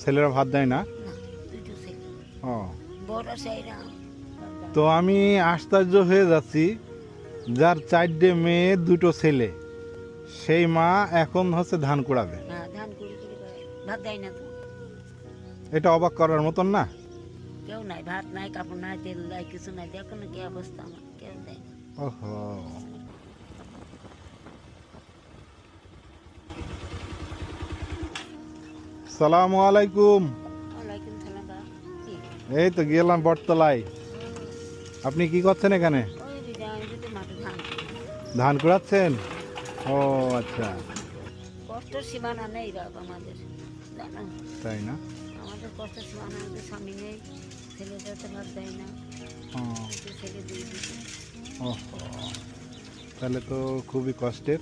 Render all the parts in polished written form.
ছেলেরা ভাত দেয় না? না, দুটো ছেলে। ও, বড় ছেলেরা তো আমি আশ্চর্য হয়ে যাচ্ছি, যার 4টে মেয়ে 2টো ছেলে, সেই মা এখন হচ্ছে ধান কুড়াবে। হ্যাঁ, ধান কুড়ি কুড়ি করে ভাত দেয় না তো। এটা অবাক করার মতন না? কেউ নাই, ভাত নাই, কাপড় নাই, তেল নাই, কিছু নাই। দেখো না কি অবস্থা আমার, কেউ দেয় না। ওহো, সালামু আলাইকুম। ওয়ালাইকুম সালাম। বা কি? এই তো গেলাম বটতলায়। আপনি কি করছেন এখানে? ওই দিদি আমি যদি মাঠে ধান করি। ধান কুড়াচ্ছেন? ও আচ্ছা, কষ্টের সীমানা নেই বাবা আমাদের, জানো? তাই না? আমাদের কষ্টের সীমানা, আমাদের স্বামী নেই, ছেলেদের তো ভাত দেয় না। ও, দুটো ছেলে দিয়ে দিচ্ছে। ওহো, তাহলে তো খুবই কষ্টের,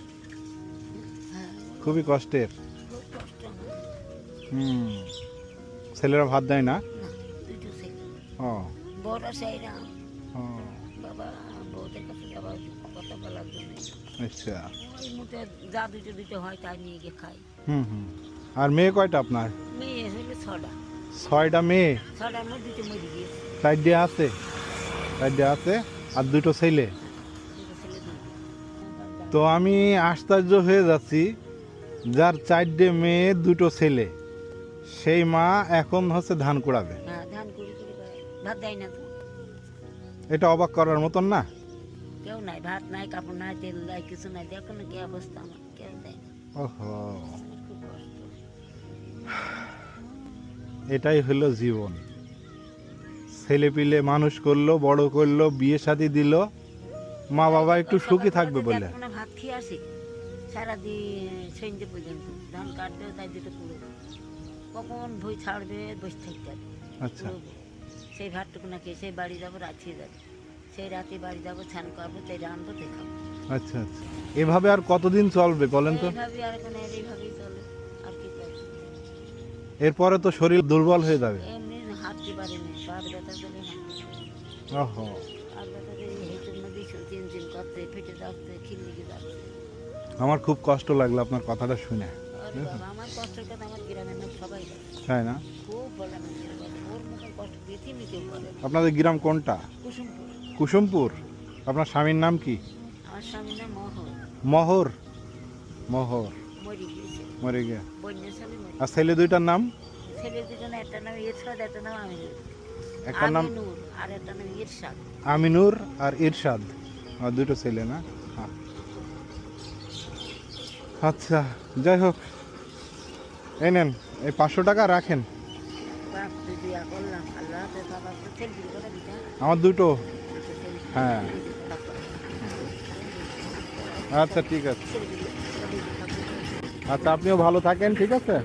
হ্যাঁ, খুবই কষ্টের। খুব কষ্ট আমার। হুম, ছেলেরা ভাত দেয় না? না, দুটো ছেলে। ও, বড় ছেলেরা ও বাবা বউদের কাছে যাবার কথা বলার জন্য আচ্ছা। ওই মুঠে যা দুটো দুটো হয় তাই নিয়ে গিয়ে খাই। হুম। আর মেয়ে কয়টা আপনার? মেয়ে হইলে 6টা। 6টা মেয়ে? 6টার মধ্যে দুটো মরে গিয়েছে। 4টে আছে? 4টে আছে আর 2টো ছেলে? দুটো ছেলে দুটো। তো আমি আশ্চর্য হয়ে যাচ্ছি, যার 4টে মেয়ে 2টো ছেলে, সেই মা এখন হচ্ছে ধান কুড়াবে। হ্যাঁ, ধান কুড়ি কুড়ি করে ভাত দেয় না তো। এটা অবাক করার মতন না? কেউ নাই, ভাত নাই, কাপড় নাই, তেল নাই, কিছু নাই। দেখো না কি অবস্থা আমার, কেউ দেয় না। ওহো, আমার খুব কষ্ট। এটাই হলো জীবন। ছেলে পিলে মানুষ করলো, বড় করলো, বিয়ে শাদী দিল, মা বাবা একটু সুখী থাকবে বলে। দেখো না, ভাত খেয়ে আসি সারাদিন সন্ধ্যে পর্যন্ত, ধান কাটবেও তাই দুটো পুরো কখন ভুই ছাড়বে বসে থাকতে হবে। আচ্ছা, পুরো সেই ভাতটুকু না খেয়ে সেই বাড়ি যাবো, রাখিয়ে যাবে। সেই রাতে বাড়ি যাবো, ছান করবো, তাই রানবো, দেখাবো। আচ্ছা আচ্ছা। এভাবে আর কতদিন চলবে বলেন তো? এইভাবেই আর কোনো এইভাবেই চলে, আর কি করবো। এরপরে তো শরীর দুর্বল হয়ে যাবে। এমনি হাঁটতে পারিনি, পার ব্যথা চলে হাঁটতে। ওহো, আর ব্যথা হেঁটে নদী চিন করতে, ফেটে যাচ্ছে, খিল্লিকে যাচ্ছে। আমার খুব কষ্ট লাগলো আপনার কথাটা শুনে। আরে বাবা, আমার কষ্টের কথা আমার গ্রামের লোক সবাই বলে, তাই না? খুব বলে মানুষের বলে, ওর মতন কষ্ট পৃথিবী কেউ বলে না। আপনাদের গ্রাম কোনটা? কুসুমপুর। কুসুমপুর। আপনার স্বামীর নাম কি? আমার স্বামীর নাম মোহর। মোহর? মোহর মরি গিয়েছে, মরে গিয়া। বন্যার স্বামী মরি। আর ছেলে 2টার নাম? ছেলে দুজনে, একটা নাম ইরশাদ, একটা নাম আমিনুর। একটা নাম আমিনুর আর একটা নাম ইরশাদ। আমিনুর আর ইরশাদ। আর 2টো ছেলে না? হ্যাঁ। আচ্ছা, যাই হোক, এই নেন, এই 500 টাকা রাখেন। বাপ তুই দিয়া করলাম, আল্লাহ হাতে বাবা তো ছেলে করে দিতে। আমার 2টো। হ্যাঁ, আচ্ছা ঠিক আছে। আচ্ছা, আপনিও ভালো থাকেন, ঠিক আছে?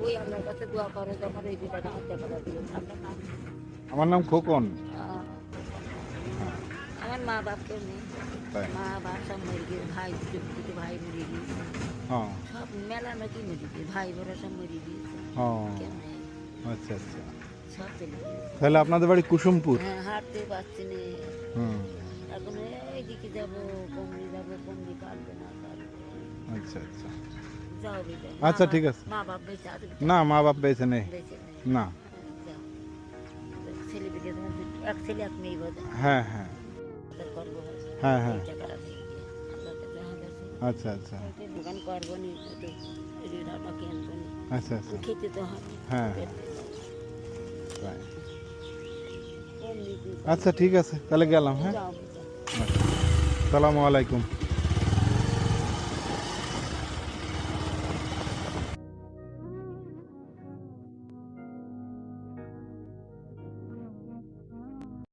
ওই আমার কাছে দোয়া করে, যখন এই দুটা হাতে করে দিল। আপনার নাম? আমার নাম খোকন। আমার মা বাপ কেউ নেই, তাই? মা বাপ সব মরে গিয়ে, ভাই দুটো ভাই মরে গিয়েছে, হ্যাঁ। সব মেলা নাকি মরে গিয়ে, ভাই বোরা সব মরে গিয়েছে, ও কেউ নেই, আচ্ছা আচ্ছা। সব চলে গিয়েছে। তাহলে আপনাদের বাড়ি কুসুমপুর? হ্যাঁ, হাঁটতে পারছি না। হুম, এখন এইদিকে যাবো, কমলি কাটবে না কাটবে। আচ্ছা আচ্ছা। যাও বেটা। আচ্ছা, ঠিক আছে। মা বাপ বেঁচে আছে? না, মা বাপ বেঁচে নেই। বেঁচে নেই। না। যাও। ছেলে বেঁচে, তোমার এক ছেলে এক মেয়ে বোধ হয়। হ্যাঁ হ্যাঁ করবো, হ্যাঁ হ্যাঁ। এই টাকাটা দিয়ে গিয়ে আল্লাহকে জানা গেছে। আচ্ছা আচ্ছা। দোকান করবো নি, ঋণটা কিনবো নি, আচ্ছা আচ্ছা। খেতে তো হবে। হ্যাঁ। পেটে। তাই। এমনি কি আচ্ছা ঠিক আছে, তাহলে গেলাম। হ্যাঁ, যাও, যাও। আসসালামু আলাইকুম।